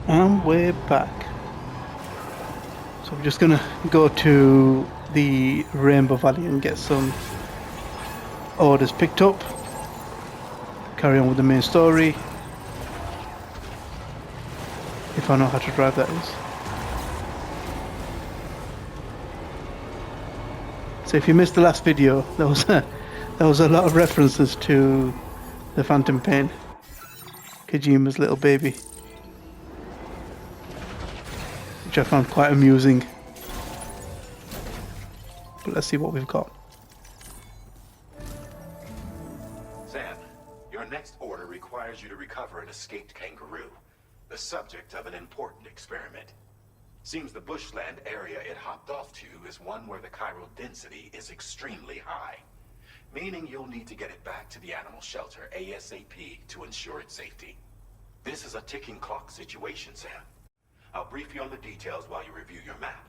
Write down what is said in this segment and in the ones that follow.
And we're back. So we're just gonna go to the Rainbow Valley and get some orders picked up. Carry on with the main story. If I know how to drive, that is. So if you missed the last video, there was a lot of references to the Phantom Pain, Kojima's little baby, which I found quite amusing. But let's see what we've got. Sam, your next order requires you to recover an escaped kangaroo, the subject of an important experiment. Seems the bushland area it hopped off to is one where the chiral density is extremely high, meaning you'll need to get it back to the animal shelter ASAP to ensure its safety. This is a ticking clock situation, Sam. I'll brief you on the details while you review your map.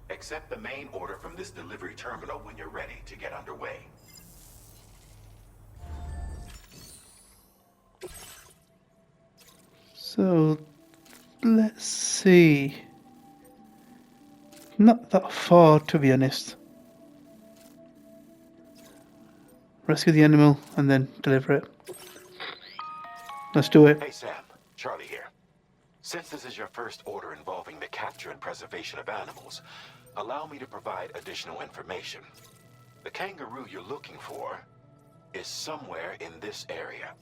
Accept the main order from this delivery terminal when you're ready to get underway. So let's see. Not that far, to be honest. Rescue the animal and then deliver it. Let's do it. Hey Sam, Charlie here. Since this is your first order involving the capture and preservation of animals, allow me to provide additional information. The kangaroo you're looking for is somewhere in this area.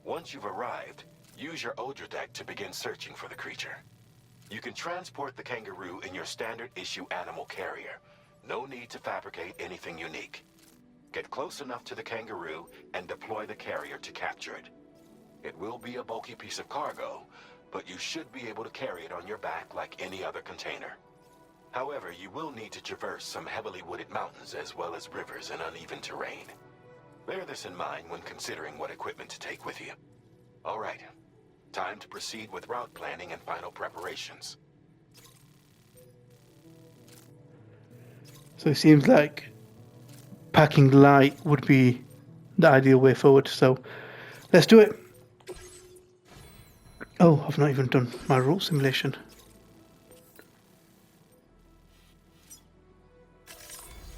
Once you've arrived, use your Odradek to begin searching for the creature. You can transport the kangaroo in your standard issue animal carrier. No need to fabricate anything unique. Get close enough to the kangaroo and deploy the carrier to capture it. It will be a bulky piece of cargo, but you should be able to carry it on your back like any other container. However, you will need to traverse some heavily wooded mountains as well as rivers and uneven terrain. Bear this in mind when considering what equipment to take with you. All right. Time to proceed with route planning and final preparations. So it seems like packing light would be the ideal way forward. So let's do it. Oh, I've not even done my route simulation.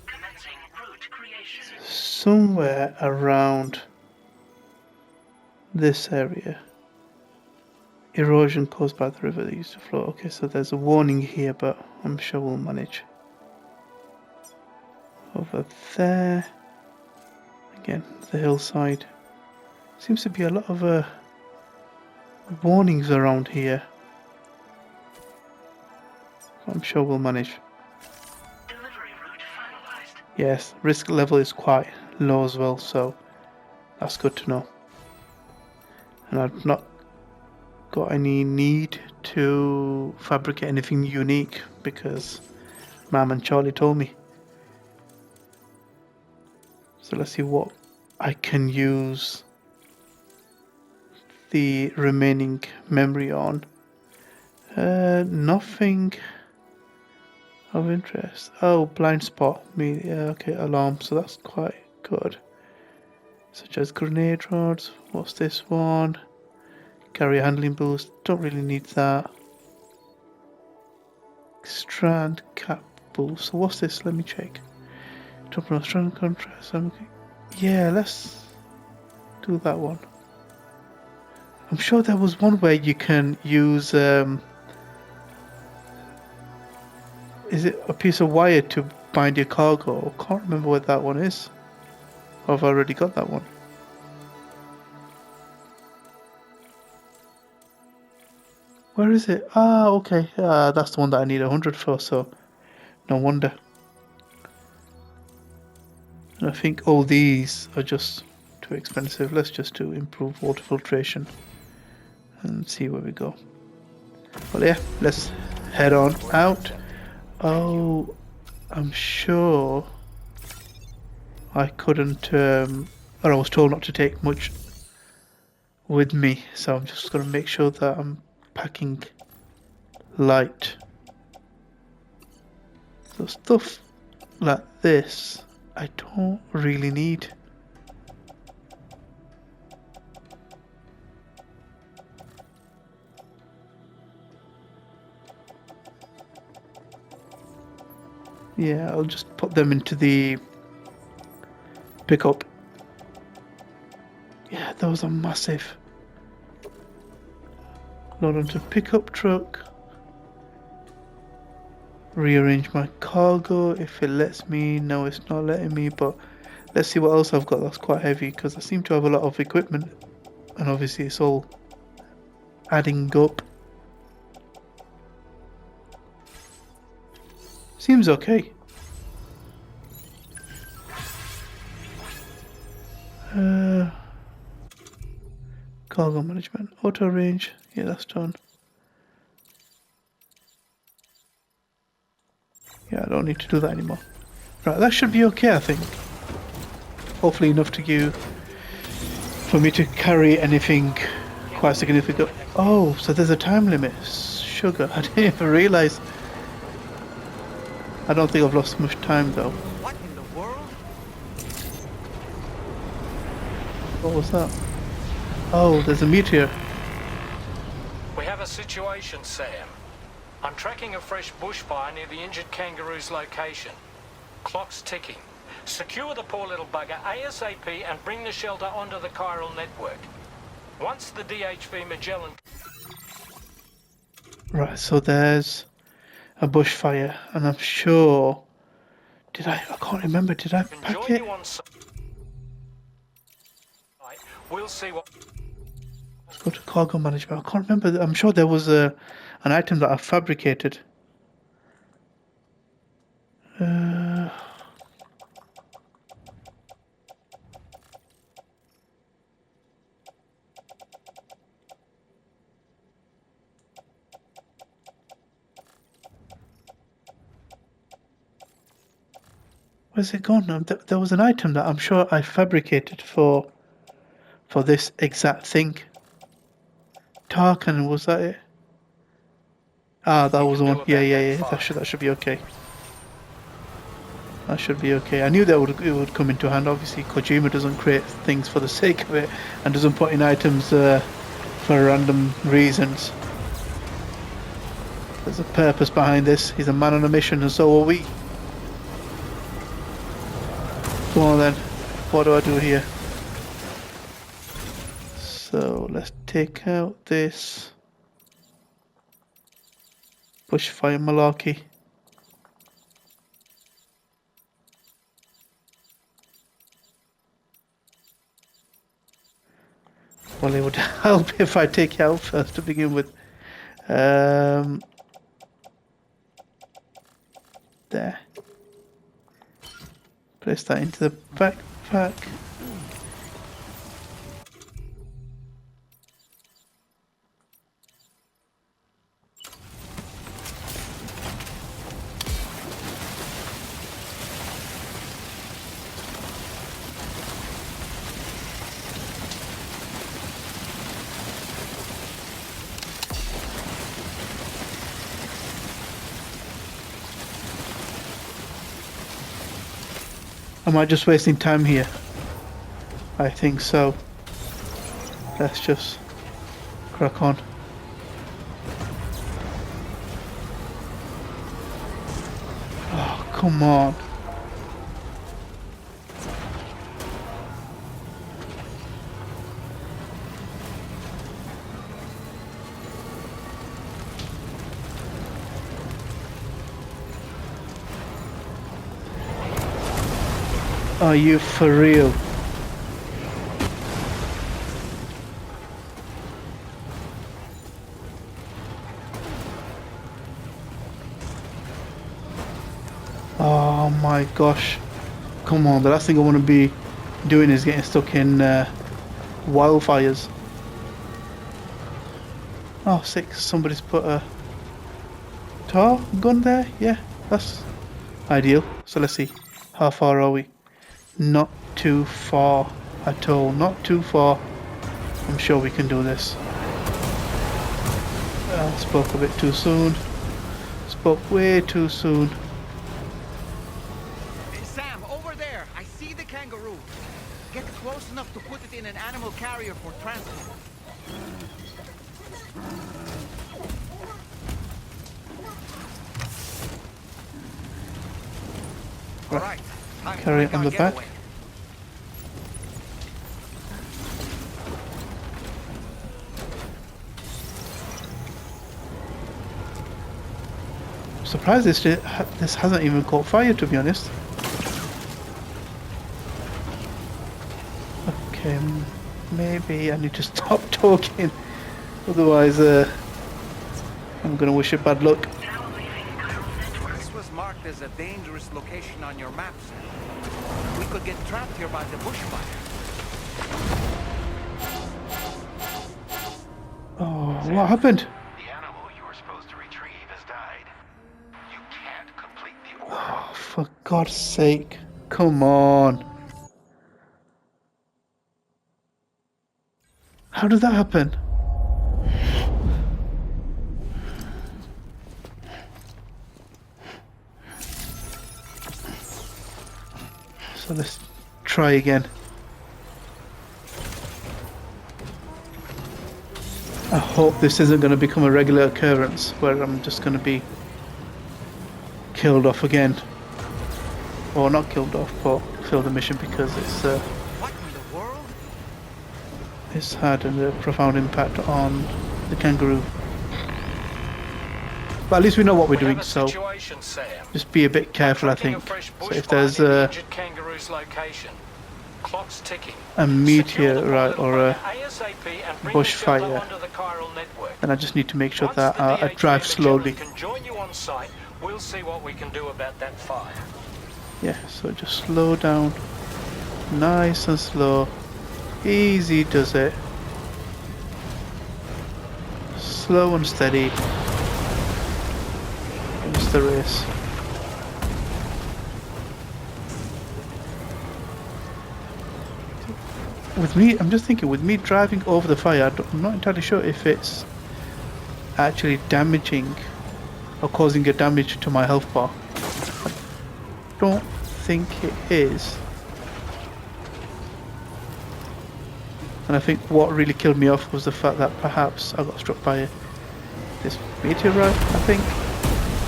Commencing route creation. Somewhere around this area. Erosion caused by the river that used to flow. Okay, so there's a warning here, but I'm sure we'll manage. Over there. Again, the hillside. Seems to be a lot of warnings around here. I'm sure we'll manage. Delivery route finalized. Yes, risk level is quite low as well, so that's good to know. And I've not got any need to fabricate anything unique because Mam and Charlie told me. So let's see what I can use the remaining memory on. Nothing of interest. Oh, blind spot. Okay, alarm. So that's quite good. Such as grenade rods. What's this one? Carrier handling boost. Don't really need that. Strand cap boost. So what's this? Let me check. Top on strand contrast. Yeah, let's do that one. I'm sure there was one where you can use is it a piece of wire to bind your cargo? I can't remember what that one is. Or I've already got that one. Where is it? Ah, okay. That's the one that I need 100 for, so no wonder. And I think all these are just too expensive. Let's just do improve water filtration and see where we go. Well, yeah, let's head on out. Oh, I'm sure I couldn't, or I was told not to take much with me, so I'm just going to make sure that I'm packing light. So stuff like this I don't really need. Yeah, I'll just put them into the pickup. Yeah, those are massive. Load onto pickup truck. Rearrange my cargo if it lets me. No, it's not letting me, but let's see what else I've got that's quite heavy, because I seem to have a lot of equipment, and obviously it's all adding up. Seems okay. Cargo management, auto range. Yeah, that's done. Yeah, I don't need to do that anymore. Right, that should be okay, I think. Hopefully enough to you for me to carry anything quite significant. Oh, so there's a time limit. Sugar, I didn't even realise. I don't think I've lost much time though. What in the world? What was that? Oh, there's a meteor. We have a situation, Sam. I'm tracking a fresh bushfire near the injured kangaroo's location. Clock's ticking. Secure the poor little bugger ASAP and bring the shelter onto the chiral network. Once the DHV Magellan... Right, so there's a bushfire, and I'm sure... I can't remember, did I pack Enjoy it? you on site. We'll see what... Let's go to cargo management. I can't remember, I'm sure there was an item that I fabricated. Where's it gone now? There was an item that I'm sure I fabricated for this exact thing. Tarkan, was that it? Ah, that was the one. Yeah. That should be okay. That should be okay. I knew that it would come into hand. Obviously, Kojima doesn't create things for the sake of it and doesn't put in items for random reasons. There's a purpose behind this. He's a man on a mission, and so are we. Come on then. What do I do here? So let's take out this bushfire malarkey. Well, it would help if I take it out first to begin with. There. Place that into the backpack. Am I just wasting time here? I think so. Let's just crack on. Oh, come on. Are you for real? Oh my gosh. Come on, the last thing I want to be doing is getting stuck in wildfires. Oh, 6. Somebody's put a tar gun there. Yeah, that's ideal. So let's see. How far are we? Not too far at all. Not too far. I'm sure we can do this. I spoke a bit too soon. Spoke way too soon. Hey, Sam, over there. I see the kangaroo. Get close enough to put it in an animal carrier for transport. All right. Time to Carry make it on our the back. getaway. I'm surprised this hasn't even caught fire, to be honest. Okay, maybe I need to stop talking. Otherwise, I'm gonna wish it bad luck. Now leaving Chiral network. This was marked as a dangerous location on your maps. We could get trapped here by the bushfire. Oh, what happened? The animal you were supposed to retrieve has died. You can't complete the order. Oh, for God's sake. Come on. How did that happen? So let's try again. I hope this isn't going to become a regular occurrence where I'm just going to be killed off again. Or not killed off, but fail the mission because What in the world? it's had a profound impact on the kangaroo. But at least we know what we're We doing, have a so situation, Sam. just be a bit careful, I Tracking a think. fresh So bushfire if there's near the injured kangaroo's location. Clock's ticking. a Secure meteor, the right, pilot or a ASAP and bring the bushfire, shelter onto the chiral network. then I just need to make sure Once that the I DHA drive slowly. Magellan can join you on site, we'll see what we can do about that fire. Yeah, so just slow down. Nice and slow. Easy does it. Slow and steady. It's the race. With me, I'm just thinking, with me driving over the fire, I'm not entirely sure if it's actually damaging or causing a damage to my health bar. I don't think it is. And I think what really killed me off was the fact that perhaps I got struck by this meteorite, I think,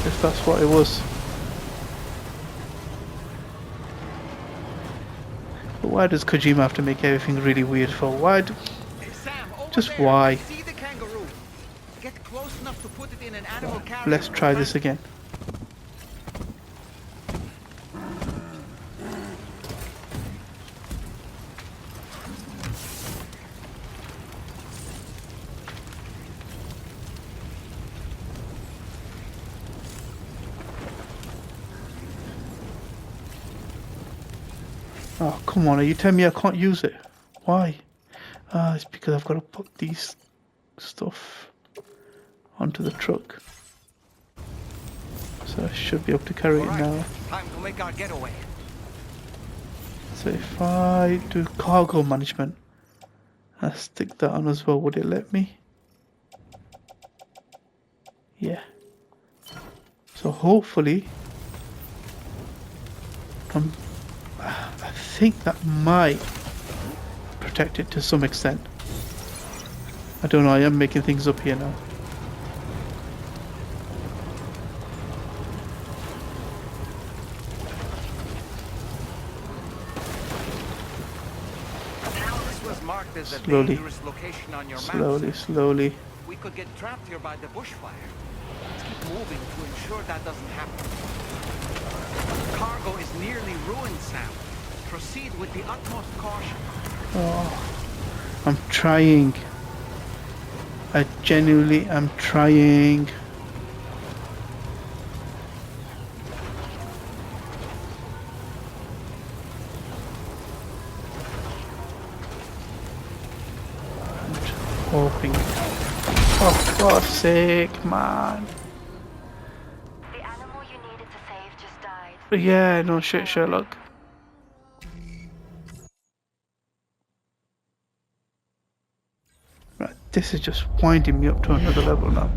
if that's what it was. But why does Kojima have to make everything really weird for? Why? Hey, Sam, over Just there. why? I see the kangaroo. Get close enough to put it in an animal carrier. Let's for try this transport. again. Oh, come on, are you telling me I can't use it? Why? It's because I've got to put these stuff onto the truck. So I should be able to carry it All right, now. time to make our getaway. So if I do cargo management, I stick that on as well, would it let me? Yeah. So hopefully, I think that might protect it to some extent. I don't know, I am making things up here now. Now this was marked as a Slowly. dangerous location on your Slowly, map. slowly. We could get trapped here by the bushfire. Let's keep moving to ensure that doesn't happen. Cargo is nearly ruined, Sam. Proceed with the utmost caution. Oh, I'm trying. I genuinely am trying. Hoping. Oh, God's sake, man. The animal you needed to save just died. Yeah, no shit, Sherlock. Right, this is just winding me up to another level now.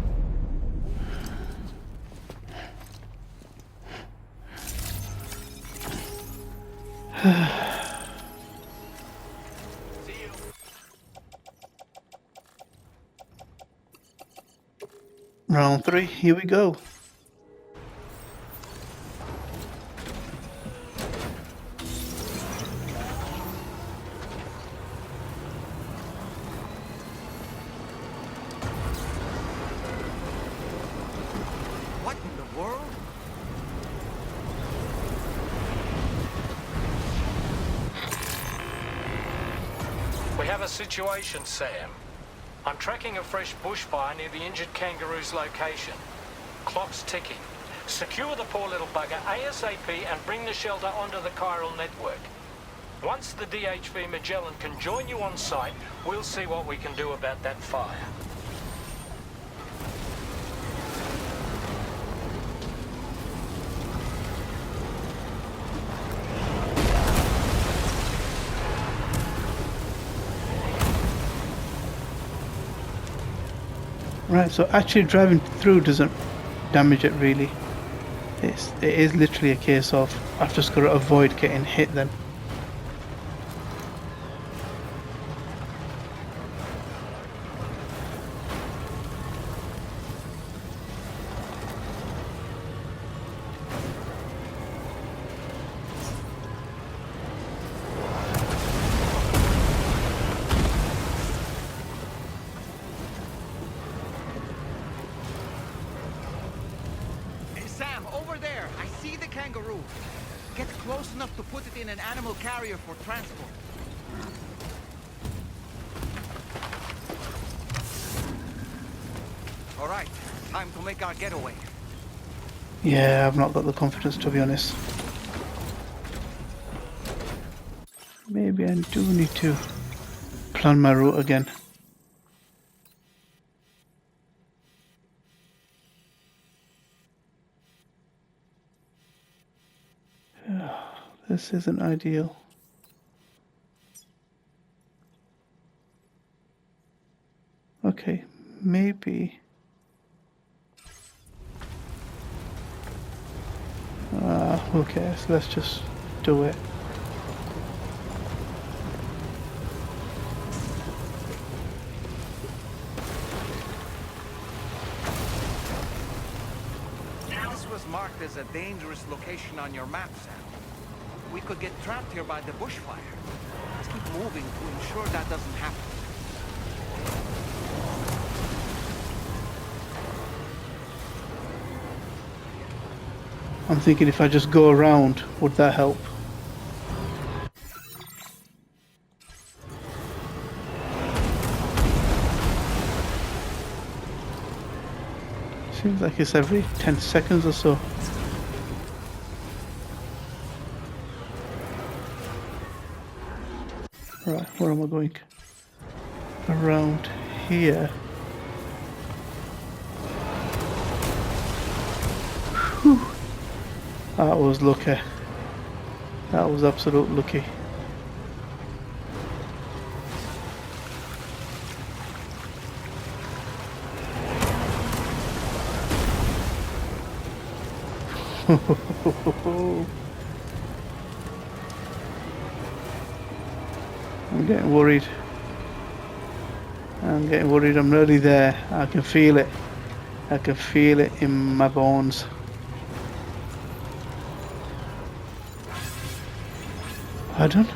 Round 3, here we go. world? We have a situation, Sam. I'm tracking a fresh bushfire near the injured kangaroo's location. Clock's ticking. Secure the poor little bugger ASAP and bring the shelter onto the chiral network. Once the DHV Magellan can join you on site, we'll see what we can do about that fire. Right, so actually driving through doesn't damage it really. It is literally a case of I've just got to avoid getting hit then. Hey, Sam, over there. I see the kangaroo. Get close enough to put it in an animal carrier for transport. All right, time to make our getaway. Yeah, I've not got the confidence to be honest. Maybe I do need to plan my route again. This isn't ideal. Okay, maybe. Okay, so let's just do it. This was marked as a dangerous location on your map, Sam. We could get trapped here by the bushfire. Let's keep moving to ensure that doesn't happen. I'm thinking if I just go around, would that help? Seems like it's every 10 seconds or so. Right, where am I going? Around here. Whew. That was lucky. That was absolute lucky. I'm getting worried. I'm getting worried. I'm nearly there. I can feel it. I can feel it in my bones. Pardon?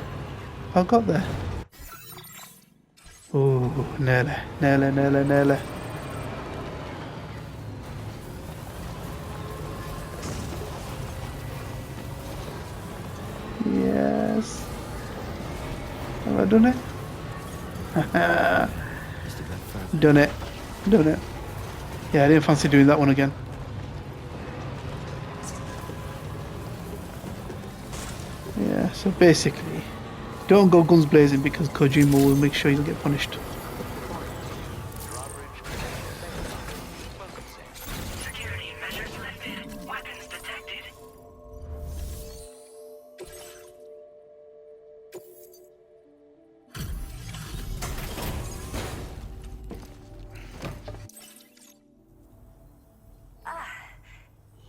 I got there. Oh, nearly, nearly, nearly, nearly. Yes. Have I done it? Done it. Done it. Yeah, I didn't fancy doing that one again. Yeah, so basically, don't go guns blazing because Kojima will make sure you'll get punished. Security measures lifted. Weapons detected.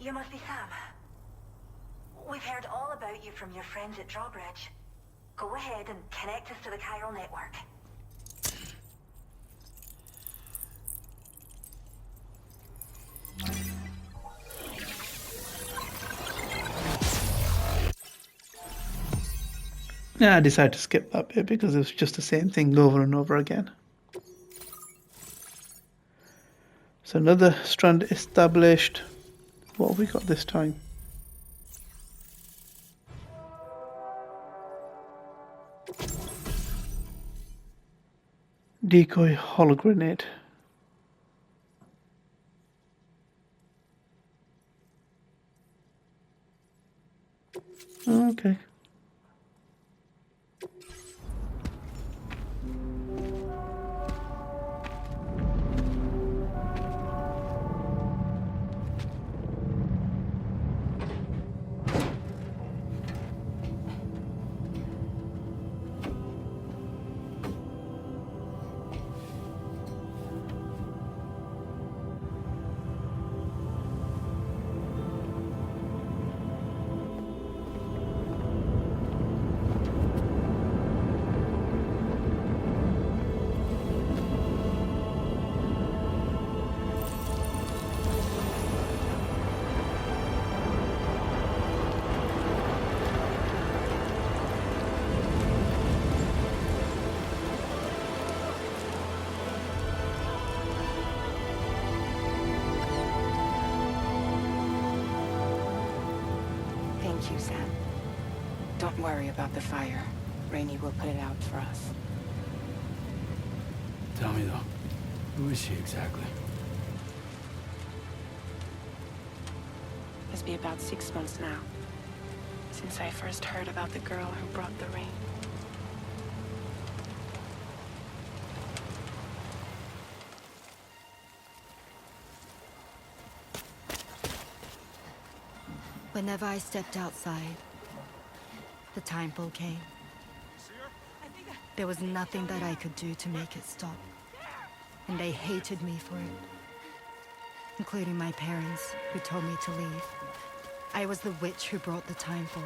You must be Sam. We've heard all about you from your friends at Drawbridge. Go ahead and connect us to the chiral network. Yeah, I decided to skip that bit because it was just the same thing over and over again. So another strand established. What have we got this time? Decoy hologrenade. Okay. Thank you, Sam. Don't worry about the fire. Rainey will put it out for us. Tell me though, who is she exactly? It's been about 6 months now, since I first heard about the girl who brought the rain. Whenever I stepped outside, the time pull came. There was nothing that I could do to make it stop. And they hated me for it. Including my parents, who told me to leave. I was the witch who brought the time fall.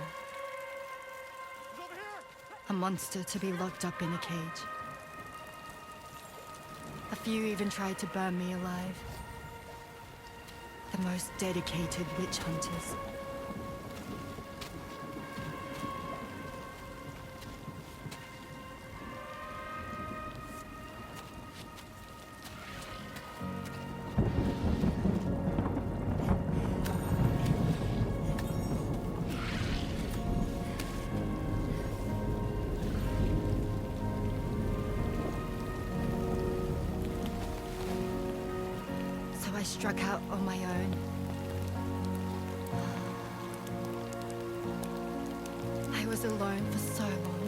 A monster to be locked up in a cage. A few even tried to burn me alive. The most dedicated witch hunters. I struck out on my own. I was alone for so long.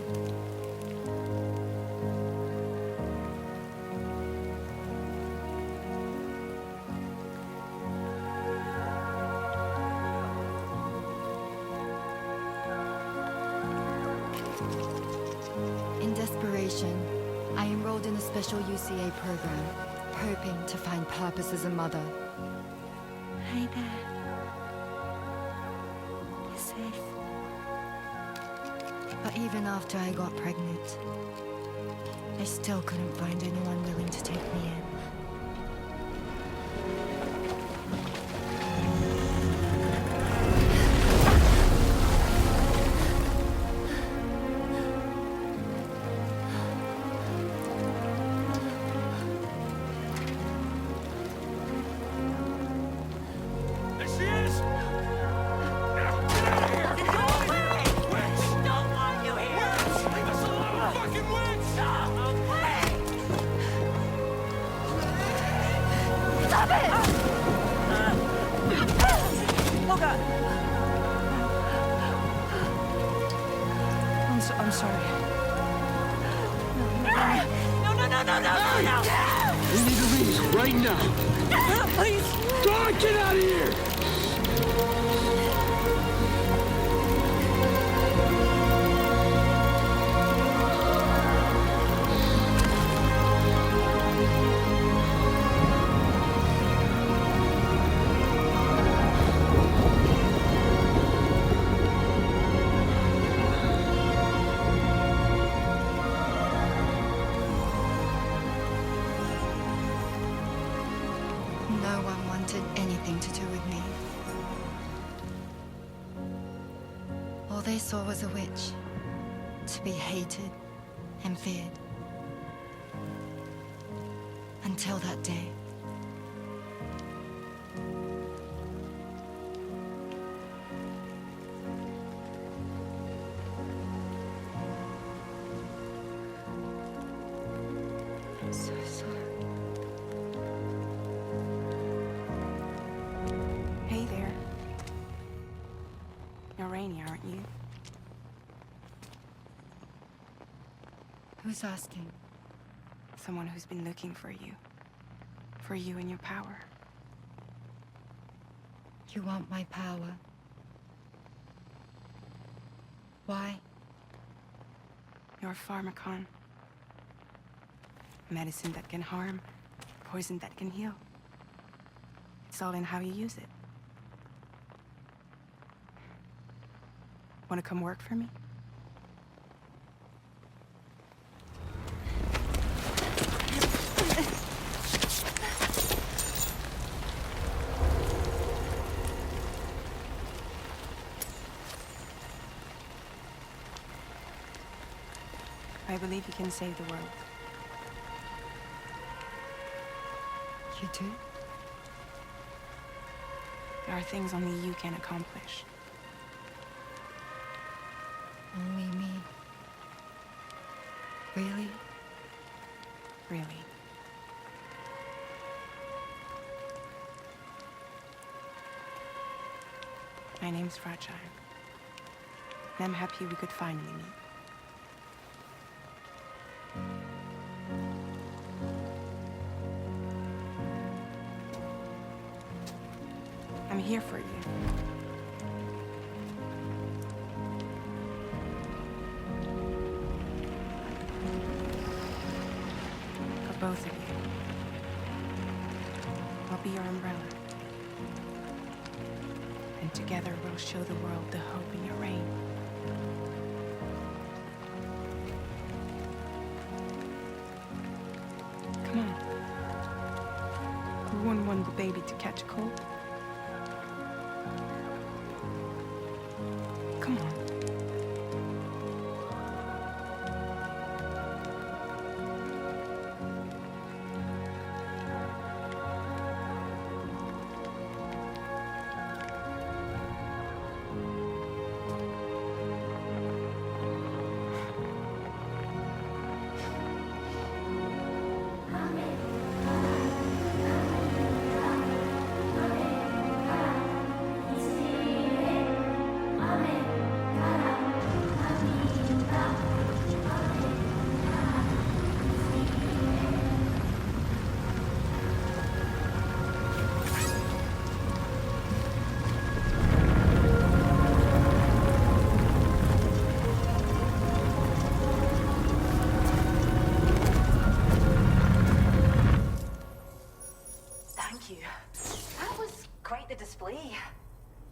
In desperation, I enrolled in a special UCA program. Hoping to find purpose as a mother. Hi there. You're safe. But even after I got pregnant, I still couldn't find anyone willing to take me in. I'm sorry. No. We need to leave right now. Please. God, get out of here! No one wanted anything to do with me. All they saw was a witch, to be hated and feared. Until that day. Who's asking? Someone who's been looking for you. For you and your power. You want my power? Why? You're a pharmacon. Medicine that can harm, poison that can heal. It's all in how you use it. Want to come work for me? I believe you can save the world. You do? There are things only you can accomplish. Only me. Really? Really. My name's Fragile. And I'm happy we could finally meet. I'm here for you. For both of you. I'll be your umbrella. And together we'll show the world the hope in your reign. Come on. Who wouldn't want the baby to catch a cold? Come on.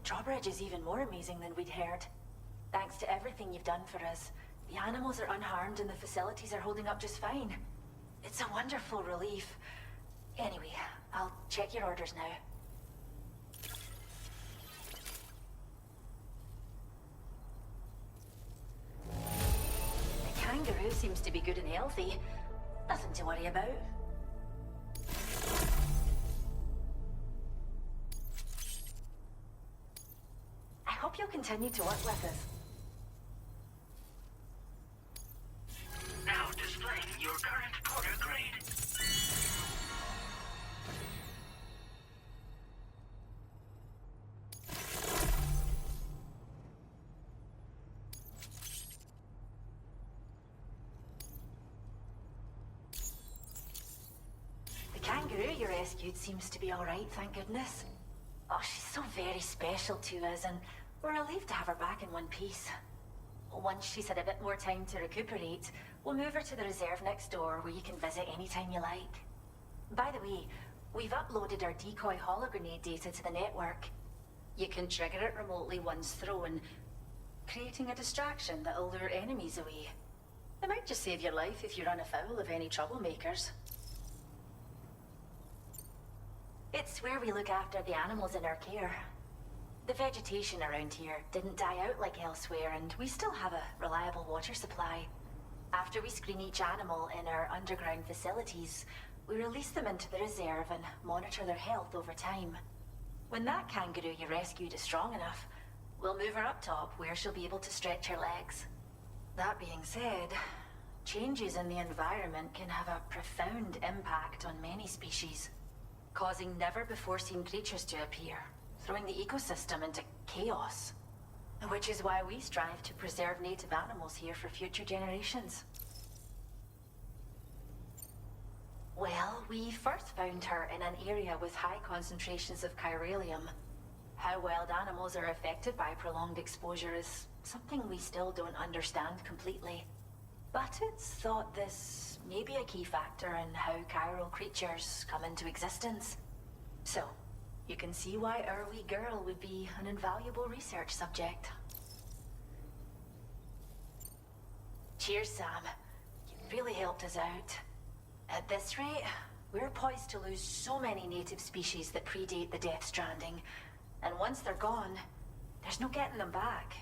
Drawbridge is even more amazing than we'd heard. Thanks to everything you've done for us, the animals are unharmed and the facilities are holding up just fine. It's a wonderful relief. Anyway, I'll check your orders now. The kangaroo seems to be good and healthy. Nothing to worry about. I hope you'll continue to work with us. Now displaying your current porter grade. The kangaroo you rescued seems to be alright, thank goodness. Oh, she's so very special to us, and we're relieved to have her back in one piece. Once she's had a bit more time to recuperate, we'll move her to the reserve next door where you can visit anytime you like. By the way, we've uploaded our decoy hologrenade data to the network. You can trigger it remotely once thrown, creating a distraction that'll lure enemies away. It might just save your life if you run afoul of any troublemakers. It's where we look after the animals in our care. The vegetation around here didn't die out like elsewhere, and we still have a reliable water supply. After we screen each animal in our underground facilities, we release them into the reserve and monitor their health over time. When that kangaroo you rescued is strong enough, we'll move her up top where she'll be able to stretch her legs. That being said, changes in the environment can have a profound impact on many species, causing never-before-seen creatures to appear, throwing the ecosystem into chaos. Which is why we strive to preserve native animals here for future generations. Well, we first found her in an area with high concentrations of chiralium. How wild animals are affected by prolonged exposure is something we still don't understand completely. But it's thought this may be a key factor in how chiral creatures come into existence. So, you can see why our wee girl would be an invaluable research subject. Cheers, Sam. You really helped us out. At this rate, we're poised to lose so many native species that predate the Death Stranding. And once they're gone, there's no getting them back.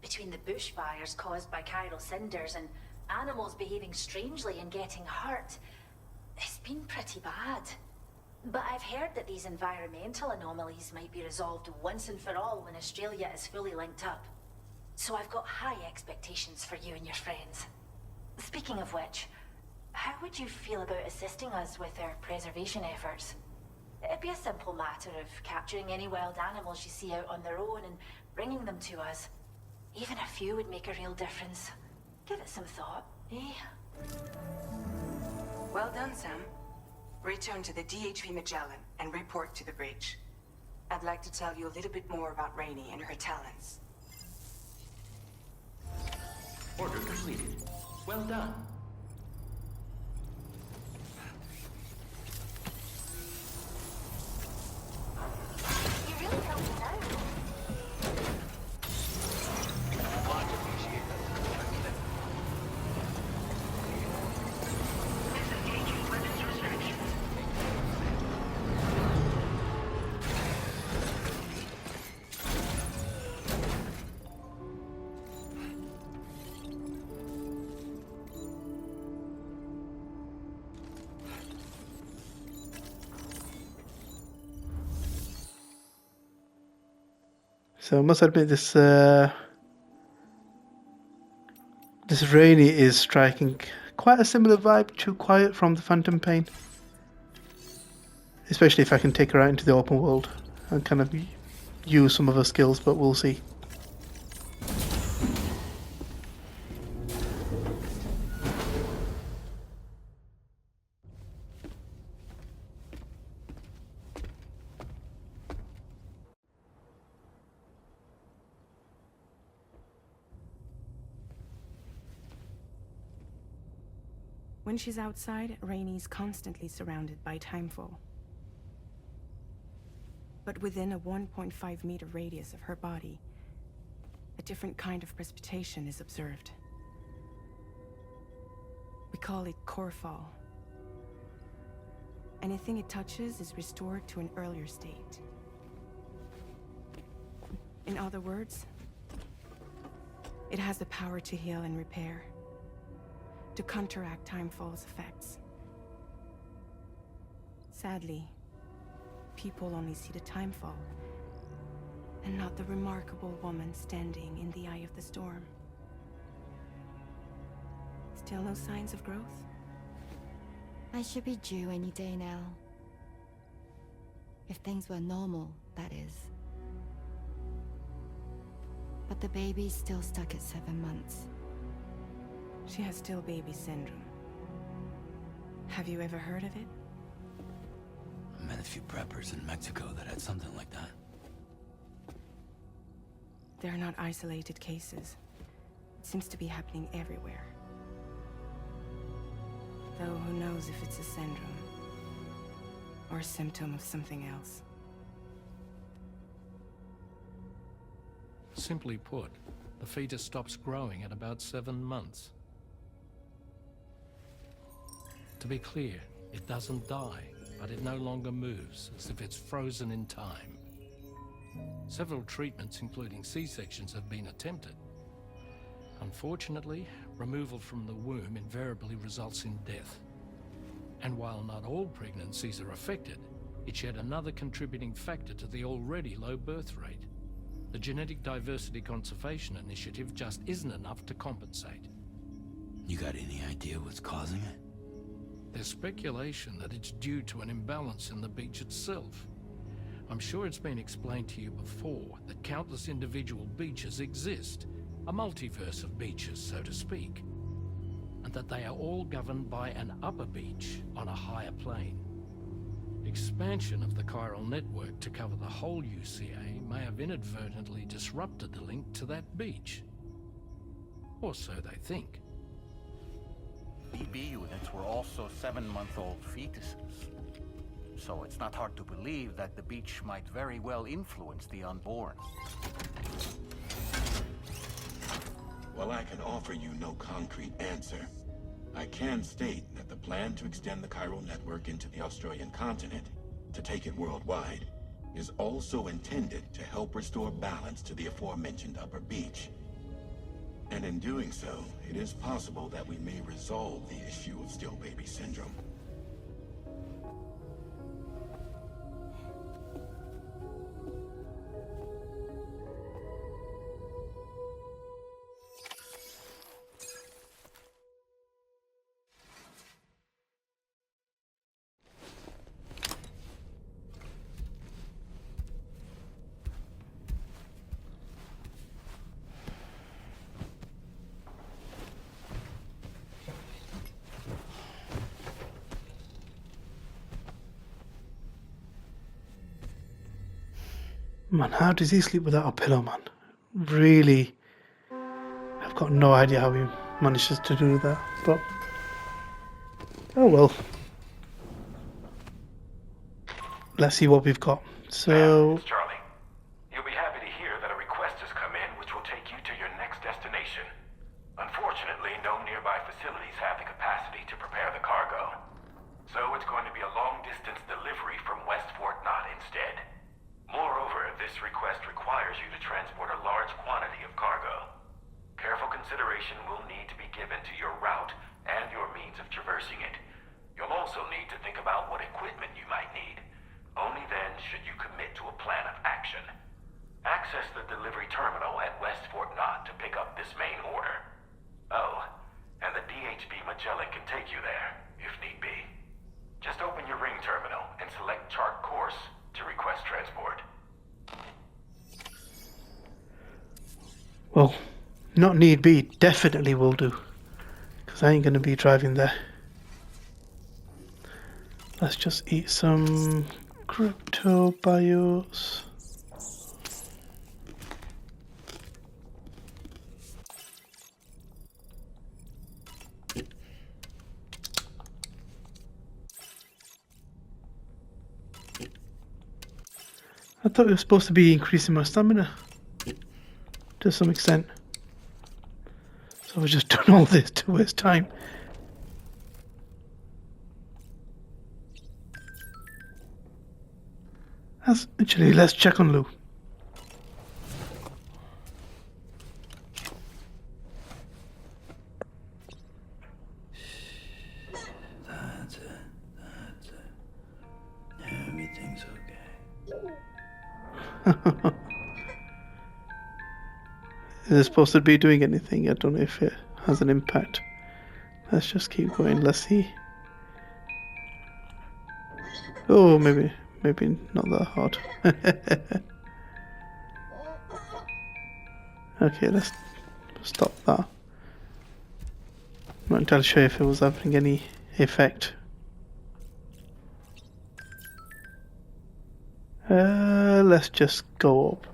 Between the bushfires caused by chiral cinders and animals behaving strangely and getting hurt, it's been pretty bad. But I've heard that these environmental anomalies might be resolved once and for all when Australia is fully linked up. So I've got high expectations for you and your friends. Speaking of which, how would you feel about assisting us with our preservation efforts? It'd be a simple matter of capturing any wild animals you see out on their own and bringing them to us. Even a few would make a real difference. Give it some thought, eh? Well done, Sam. Return to the DHV Magellan and report to the bridge. I'd like to tell you a little bit more about Rainey and her talents. Order completed. Well done. You really helped us out. Disengaging weapons restriction. So I must admit this Rainy is striking quite a similar vibe to Quiet from the Phantom Pain. Especially if I can take her out into the open world and kind of use some of her skills, but we'll see. When she's outside, Rainey's constantly surrounded by timefall. But within a 1.5 meter radius of her body, a different kind of precipitation is observed. We call it core fall. Anything it touches is restored to an earlier state. In other words, it has the power to heal and repair, to counteract timefall's effects. Sadly, people only see the timefall, and not the remarkable woman standing in the eye of the storm. Still no signs of growth? I should be due any day now. If things were normal, that is. But the baby's still stuck at 7 months. She has still baby syndrome. Have you ever heard of it? I met a few preppers in Mexico that had something like that. They're not isolated cases. It seems to be happening everywhere. Though who knows if it's a syndrome or a symptom of something else. Simply put, the fetus stops growing at about 7 months. To be clear, it doesn't die, but it no longer moves, as if it's frozen in time. Several treatments, including C-sections, have been attempted. Unfortunately, removal from the womb invariably results in death. And while not all pregnancies are affected, it's yet another contributing factor to the already low birth rate. The Genetic Diversity Conservation Initiative just isn't enough to compensate. You got any idea what's causing it? There's speculation that it's due to an imbalance in the beach itself. I'm sure it's been explained to you before that countless individual beaches exist, a multiverse of beaches, so to speak. and that they are all governed by an upper beach on a higher plane. Expansion of the chiral network to cover the whole UCA may have inadvertently disrupted the link to that beach. Or so they think. BB units were also 7-month-old fetuses. So it's not hard to believe that the beach might very well influence the unborn. While I can offer you no concrete answer, I can state that the plan to extend the chiral network into the Australian continent, to take it worldwide, is also intended to help restore balance to the aforementioned upper beach. And in doing so, it is possible that we may resolve the issue of still baby syndrome. Man, how does he sleep without a pillow, man? Really, I've got no idea how he manages to do that, but oh well. Let's see what we've got. So, It's Charlie. You'll be happy to hear that a request has come in which will take you to your next destination. Unfortunately, no nearby facilities have the capacity to prepare the cargo. So it's going to be a long-distance delivery from West Fort Knott instead. Moreover, this request requires you to transport a large quantity of cargo. Careful consideration will need to be given to your route and your means of traversing it. You'll also need to think about what equipment you might need. Only then should you commit to a plan of action. Access the delivery terminal at West Fort Knott to pick up this main order. Oh, and the DHB Magellan can take you there, if need be. Just open your ring terminal and select chart course to request transport. well, not need be, definitely will do. Because I ain't going to be driving there. Let's just eat some crypto bios. I thought it was supposed to be increasing my stamina to some extent. So I was just doing all this to waste time. Actually, let's check on Lou. That's it. That's it. Everything's okay. Is it supposed to be doing anything? I don't know if it has an impact. Let's just keep going. Let's see. Oh, maybe not that hard. Okay, let's stop that. I'm not entirely sure if it was having any effect. Let's just go up.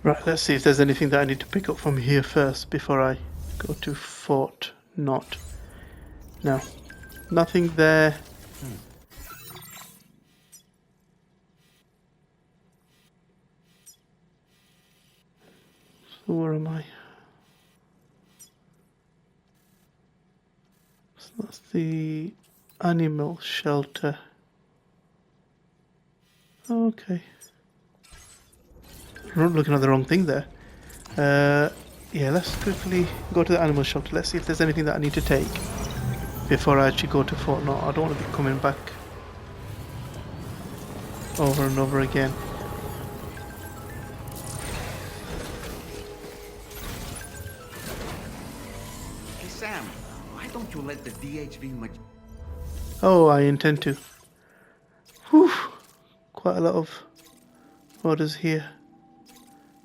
Right, let's see if there's anything that I need to pick up from here first before I go to Fort Knott. No, nothing there. So where am I? So that's the animal shelter. Okay. I'm not looking at the wrong thing there. Yeah, let's quickly go to the animal shelter. Let's see if there's anything that I need to take before I actually go to Fort Knott. I don't want to be coming back over and over again. Hey, Sam, why don't you let the DHV Oh, I intend to. Whew. Quite a lot of orders here.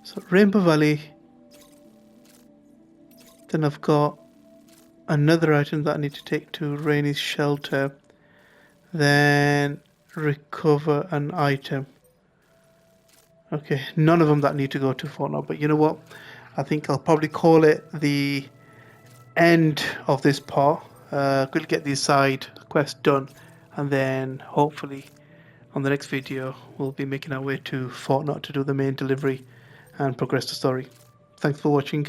So Rainbow Valley. Then I've got another item that I need to take to Rainy's shelter. Then recover an item. Okay, none of them that need to go to Fort Knott, but you know what? I think I'll probably call it the end of this part. We'll get these side quests done, and then hopefully on the next video we'll be making our way to Fort Knott to do the main delivery and progress the story. Thanks for watching.